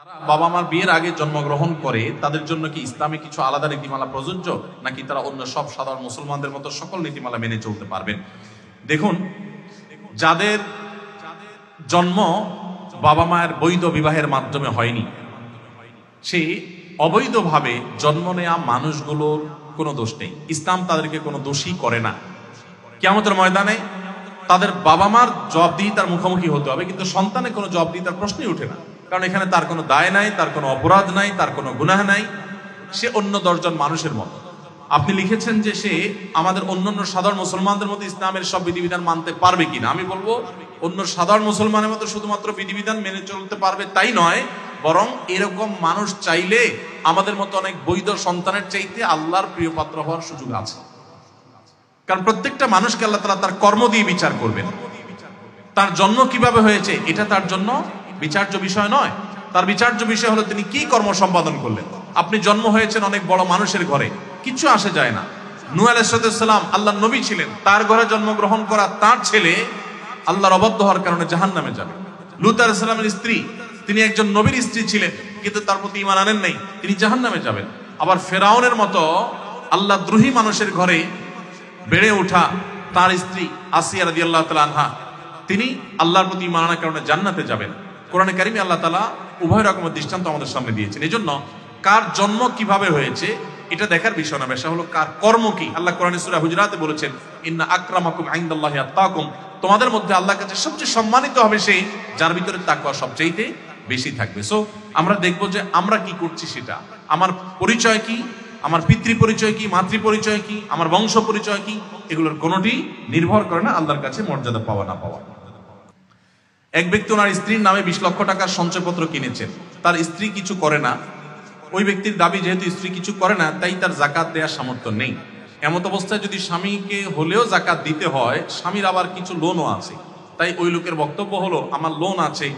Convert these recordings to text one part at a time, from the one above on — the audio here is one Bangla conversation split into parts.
বাবা মার বিয়ের আগে জন্মগ্রহণ করে তাদের জন্য কি ইসলামে কিছু আলাদা নীতিমালা প্রযোজ্য, নাকি তারা অন্য সব সাধারণ মুসলমানদের মতো সকল নীতিমালা মেনে চলতে পারবেন? দেখুন, যাদের জন্ম বাবা মায়ের বৈধ বিবাহের মাধ্যমে হয়নি, সেই অবৈধভাবে জন্ম নেওয়া মানুষগুলোর কোনো দোষ নেই। ইসলাম তাদেরকে কোনো দোষী করে না। কিয়ামতের ময়দানে তাদের বাবা মার জবাবদিহিতার মুখোমুখি হতে হবে, কিন্তু সন্তানের কোনো জবাবদিহিতার প্রশ্নই ওঠে না। কারণ এখানে তার কোনো দায় নাই, তার কোনো অপরাধ নাই, তার কোনো গুনাহ নাই। সে অন্য 10 জন মানুষের মতো। আপনি লিখেছেন যে সে আমাদের অন্যান্য সাধারণ মুসলমানদের মতো ইসলামের সব বিধিবিধান মানতে পারবে কিনা। আমি বলবো, অন্য সাধারণ মুসলমানের মতো শুধুমাত্র বিধিবিধান মেনে চলতে পারবে তাই নয়, বরং এরকম মানুষ চাইলে আমাদের মতো অনেক বৈধ সন্তানের চাইতে আল্লাহর প্রিয় পাত্র হওয়ার সুযোগ আছে। কারণ প্রত্যেকটা মানুষকে আল্লাহ তাআলা তার কর্ম দিয়ে বিচার করবেন। তার জন্ম কিভাবে হয়েছে এটা তার জন্য বিচার্য বিষয় নয়। তার বিচার্য বিষয় হলো তিনি কি কর্ম সম্পাদন করলেন। আপনি জন্ম হয়েছেন অনেক বড় মানুষের ঘরে, কিছু আসে যায় না। নূহ আলাইহিস সালাম আল্লাহর নবী ছিলেন, তার ঘরে জন্মগ্রহণ করা তার ছেলে আল্লাহর অবাধ্য হওয়ার কারণে জাহান্নামে যাবে। লূত আলাইহিস সালামের স্ত্রী, তিনি একজন নবীর স্ত্রী ছিলেন, কিন্তু তার প্রতি ঈমান আনেন নাই, তিনি জাহান্নামে যাবেন। আবার ফেরাউনের মতো আল্লাহ দ্রোহী মানুষের ঘরে বেড়ে ওঠা তার স্ত্রী আসিয়া রাদিয়াল্লাহু তাআলা আনহা, তিনি আল্লাহর প্রতি ঈমান আনার কারণে জান্নাতে যাবেন। কোরআনে কারিমে আল্লাহ তাআলা উভয় রকমের দৃষ্টান্ত আমাদের সামনে দিয়েছেন। এজন্য কার জন্ম কিভাবে হয়েছে এটা দেখার বিষয় না, বিষয় হলো কার কর্ম কি। আল্লাহ কোরআনে সূরা হুজুরাতে বলেছেন, ইন্না আকরামাকুম ইনদাল্লাহি আত্তাকুম, তোমাদের মধ্যে আল্লাহর কাছে সবচেয়ে সম্মানিত হবে সে যার ভিতরে তাকওয়া সবচেয়ে বেশি থাকবে। সো আমরা দেখবো যে আমরা কি করছি সেটা, আমার পরিচয় কি, আমার পিতৃ পরিচয় কি, মাতৃ পরিচয় কি, আমার বংশ পরিচয় কি, এগুলোর কোনোটি নির্ভর করে না আল্লাহর কাছে মর্যাদা পাওয়া না পাওয়া। এক ব্যক্তি ওনার স্ত্রীর নামে 20 লক্ষ টাকার সঞ্চয়পত্র কিনেছেন, তার স্ত্রী কিছু করে না। ওই ব্যক্তির দাবি যেহেতু স্ত্রী কিছু করে না, তাই তার জাকাত দেওয়ার সামর্থ্য নেই। এমত অবস্থায় যদি স্বামীকে হলেও জাকাত দিতে হয়, স্বামীর আবার কিছু লোনও আছে, তাই ওই লোকের বক্তব্য হলো, আমার লোন আছে,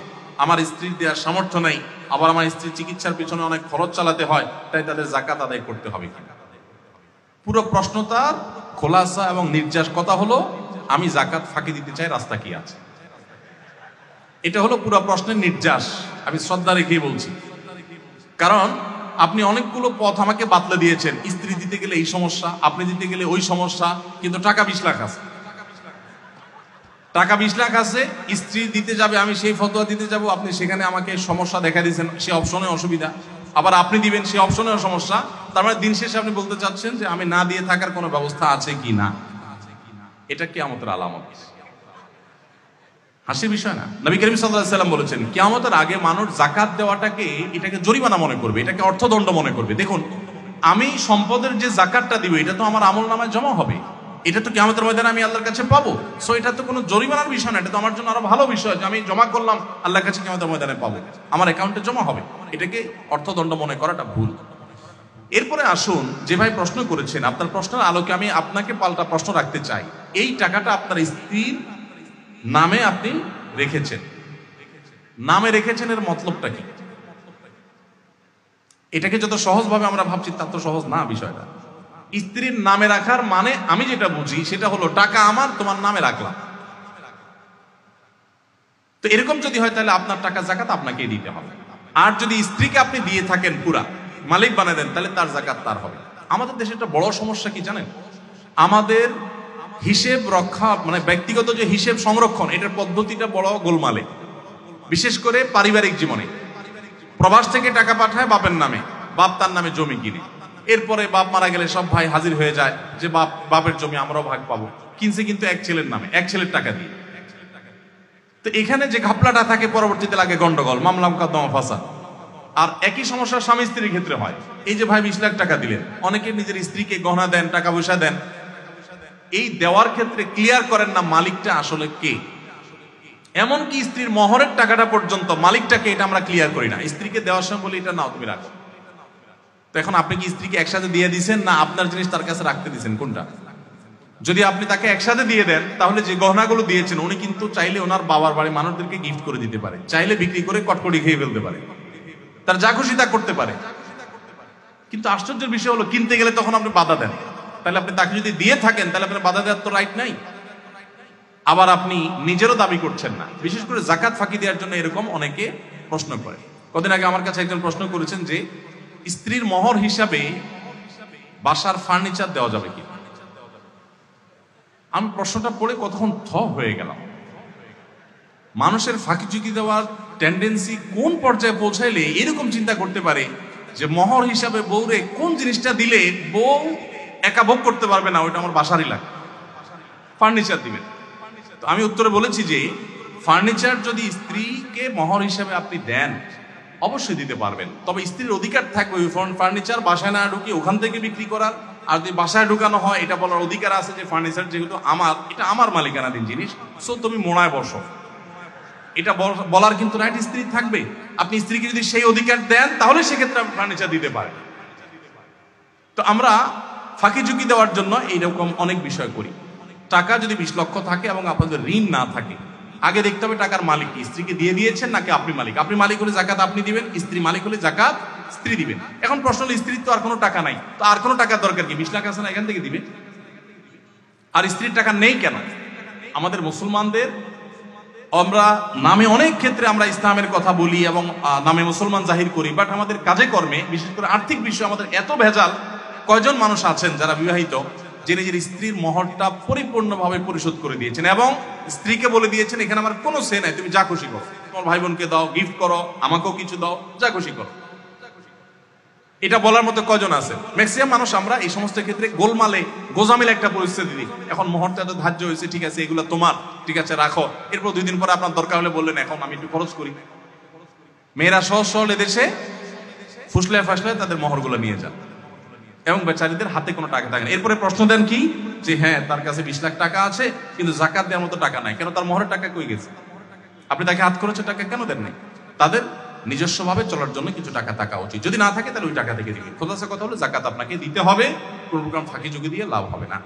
আমার স্ত্রীর দেওয়ার সামর্থ্য নেই, আবার আমার স্ত্রীর চিকিৎসার পিছনে অনেক খরচ চালাতে হয়, তাই তাদের জাকাত আদায় করতে হবে কিনা। পুরো প্রশ্ন তার খোলাসা এবং নির্যাস কথা হলো, আমি জাকাত ফাঁকি দিতে চাই, রাস্তা কি আছে। এটা হলো পুরো প্রশ্নের নির্যাস। আমি শ্রদ্ধা রেখেই বলছি, কারণ আপনি অনেকগুলো পথ আমাকে বাতলে দিয়েছেন। স্ত্রী দিতে গেলে এই সমস্যা, আপনি দিতে গেলে ওই সমস্যা, কিন্তু টাকা 20 লাখ আছে, টাকা 20 লাখ আছে, স্ত্রী দিতে যাবে, আমি সেই ফতোয়া দিতে যাব, আপনি সেখানে আমাকে সমস্যা দেখা দিয়েছেন, সে অপশনে অসুবিধা, আবার আপনি দিবেন সে অপশনেও সমস্যা। তার মানে দিন শেষে আপনি বলতে চাচ্ছেন যে আমি না দিয়ে থাকার কোনো ব্যবস্থা আছে কি না। এটা কিয়ামতের আলামত, হাসির বিষয় না। নবী করিম সাল্লাল্লাহু আলাইহি ওয়াসাল্লাম বলেছেন, কিয়ামতের আগে মানুষ জাকাত দেওয়াটাকে এটাকে জরিমানা মনে করবে, এটাকে অর্থদণ্ড মনে করবে। দেখুন, আমি সম্পদের যে জাকাতটা দিব এটা তো আমার আমলনামায় জমা হবে, এটা তো কিয়ামতের ময়দানে আমি আল্লাহর কাছে পাবো। সো এটা তো কোনো জরিমানার বিষয় না, এটা তো আমার জন্য আরো ভালো বিষয় যে আমি জমা করলাম, আল্লাহর কাছে কিয়ামতের ময়দানে পাবো, আমার অ্যাকাউন্টে জমা হবে। এটাকে অর্থদণ্ড মনে করাটা ভুল। এরপরে আসুন, যে ভাই প্রশ্ন করেছেন, আপনার প্রশ্নের আলোকে আমি আপনাকে পাল্টা প্রশ্ন রাখতে চাই। এই টাকাটা আপনার স্ত্রীর নামে আপনি রেখেছেন, নামে রেখেছেন, এর মতলবটা কি? এটাকে যত সহজভাবে আমরা ভাবছি তা তো সহজ না বিষয়টা। স্ত্রীর নামে রাখার মানে আমি যেটা বুঝি সেটা হলো, টাকা আমার, তোমার নামে রাখলাম। তো এরকম যদি হয় তাহলে আপনার টাকা জাকাত আপনাকে দিতে হবে। আর যদি স্ত্রীকে আপনি দিয়ে থাকেন, পুরা মালিক বানিয়ে দেন, তাহলে তার জাকাত তার হবে। আমাদের দেশে একটা বড় সমস্যা কি জানেন? আমাদের হিসেব রক্ষা, মানে ব্যক্তিগত যে হিসেব সংরক্ষণ, এটার পদ্ধতিটা বড় গোলমালে, বিশেষ করে পারিবারিক জীবনে। প্রবাস থেকে টাকা পাঠায় বাপের নামে, বাপ তার নামে জমি কিনে, এরপরে বাপ মারা গেলে সব ভাই হাজির হয়ে যায় যে বাপের জমি আমরাও ভাগ পাবো। কিনছে কিন্তু এক ছেলের নামে, এক ছেলের টাকা দিয়ে। তো এখানে যে ঘাপলাটা থাকে, পরবর্তীতে লাগে গন্ডগোল, মামলা মোকদ্দমা, ফাসাদ। আর একই সমস্যা স্বামী স্ত্রীর ক্ষেত্রে হয়। এই যে ভাই 20 লাখ টাকা দিলেন, অনেকে নিজের স্ত্রীকে গহনা দেন, টাকা পয়সা দেন, এই দেওয়ার ক্ষেত্রে ক্লিয়ার করেন না মালিকটা আসলে কে। এমনকি স্ত্রীর মহরের টাকাটা পর্যন্ত মালিকটাকে, এটা আমরা ক্লিয়ার করি না। স্ত্রীকে দেওয়ার সময় বলি এটা নাও, তুমি রাখো। তো এখন আপনি কি স্ত্রীকে একসাথে দিয়ে দিচ্ছেন, না আপনার জিনিস তার কাছে রাখতে দিচ্ছেন, কোনটা? যদি আপনি তাকে একসাথে দিয়ে দেন, তাহলে যে গহনাগুলো দিয়েছেন উনি কিন্তু চাইলে ওনার বাবার বাড়ি মানুষদেরকে গিফট করে দিতে পারে, চাইলে বিক্রি করে কটকটি খেয়ে ফেলতে পারে, তার যা খুশি তা করতে পারে। কিন্তু আশ্চর্যের বিষয় হলো, কিনতে গেলে তখন আপনি বাধা দেন। তাহলে আপনি তাকে যদি দিয়ে থাকেন, তাহলে আপনার বাধা দেওয়ার তো রাইট নাই। আবার আপনি নিজেরও দাবি করছেন না। বিশেষ করে জাকাত ফাঁকি দেওয়ার জন্য এরকম অনেকে প্রশ্ন করে। কদিন আগে আমার কাছে একজন প্রশ্ন করেছেন যে স্ত্রীর মোহর হিসাবে বাসার ফার্নিচার দেওয়া যাবে কি। আমি প্রশ্নটা পড়ে কতক্ষণ হয়ে গেলাম। মানুষের ফাঁকি ঝুঁকি দেওয়ার টেন্ডেন্সি কোন পর্যায়ে পৌঁছাইলে এরকম চিন্তা করতে পারে যে মোহর হিসাবে বউরে কোন জিনিসটা দিলে বউ একা ভোগ করতে পারবে না, ওইটা আমার বাসারই লাগে, ফার্নিচার দিবেন। তো আমি উত্তরে বলেছি যে ফার্নিচার যদি স্ত্রীকে মোহর হিসাবে আপনি দেন অবশ্যই দিতে পারবেন, তবে স্ত্রীর অধিকার থাকবে ওই ফার্নিচার বাসায় না ঢুকিয়ে ওখান থেকে বিক্রি করার। আর যদি বাসায় ঢুকানো হয় এটা বলার অধিকার আছে যে ফার্নিচার যেহেতু আমার, এটা আমার মালিকানাধীন জিনিস, সো তুমি মোড়ায় বসো, এটা বলার কিন্তু রাইট স্ত্রী থাকবে। আপনি স্ত্রীকে যদি সেই অধিকার দেন তাহলে সেক্ষেত্রে আপনি ফার্নিচার দিতে পারেন। তো আমরা ফাঁকি ঝুঁকি দেওয়ার জন্য এইরকম অনেক বিষয় করি। টাকা যদি 20 লক্ষ থাকে এবং আপনাদের ঋণ না থাকে, আগে দেখতে হবে টাকার মালিক কি, স্ত্রীকে দিয়ে দিয়েছেন নাকি আপনি মালিক। আপনি মালিক হলে জাকাত আপনি দিবেন, স্ত্রী মালিক হলে জাকাত স্ত্রী দিবেন। এখন প্রশ্ন হলো স্ত্রীর তো আর কোনো টাকা নাই, তো আর কোনো টাকার দরকার কি, 20 লাখ আছে না এখান থেকে দিবেন। আর স্ত্রীর টাকা নেই কেন? আমাদের মুসলমানদের আমরা নামে অনেক ক্ষেত্রে আমরা ইসলামের কথা বলি এবং নামে মুসলমান জাহির করি, বাট আমাদের কাজে কর্মে বিশেষ করে আর্থিক বিষয়ে আমাদের এত ভেজাল। কয়জন মানুষ আছেন যারা বিবাহিত যে নিজের স্ত্রীর মোহরটা পরিপূর্ণভাবে পরিশোধ করে দিয়েছেন এবং স্ত্রীকে বলে দিয়েছেন এখানে আমার কোনো সে নাই, তুমি যা খুশি করো, তোমার ভাই বোনকে দাও, গিফট করো, আমাকেও কিছু দাও, যা খুশি করো। এটা বলার মতো কয়জন আছে? ম্যাক্সিমাম মানুষ আমরা এই সমস্ত ক্ষেত্রে গোলমালে গোজামিল একটা পরিস্থিতি দিই। এখন মোহরটা তো ধার্য হয়েছে, ঠিক আছে এগুলো তোমার, ঠিক আছে রাখো, এরপর 2 দিন পরে আপনার দরকার হলে বললেন এখন আমি একটু খরচ করি। মেয়েরা সহজ সরল এদেশে ফুসলে ফাসলে তাদের মোহরগুলো নিয়ে যান এবং বেচারীদের হাতে কোনো টাকা থাকে না। এরপরে প্রশ্ন দেন কি যে হ্যাঁ তার কাছে 20 লাখ টাকা আছে কিন্তু জাকাত দেওয়ার মতো টাকা নাই, কেন? তার মোহরের টাকা কই গেছে? আপনি তাকে হাত খরচের টাকা কেন দেন নাই? তাদের নিজস্বভাবে চলার জন্য কিছু টাকা থাকা উচিত, যদি না থাকে তাহলে ওই টাকা থেকে দিবেন। খোলাসা কথা হলো জাকাত আপনাকে দিতে হবে, কোনো প্রকার ফাঁকি ঝুঁকি দিয়ে লাভ হবে না।